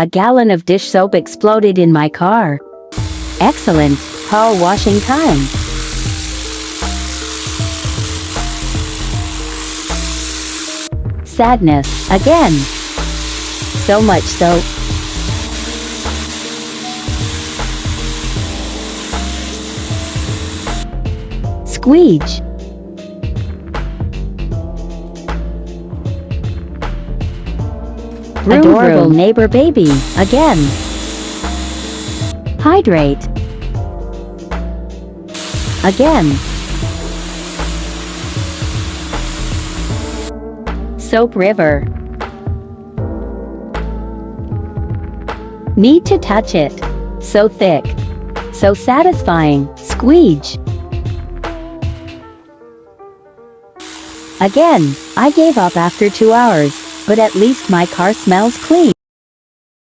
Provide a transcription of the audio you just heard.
A gallon of dish soap exploded in my car. Excellent car washing time. Sadness, again. So much soap. Squeege. Adorable neighbor baby, again. Hydrate. Again. Soap river. Need to touch it. So thick. So satisfying. Squeege. Again, I gave up after 2 hours, but at least my car smells clean.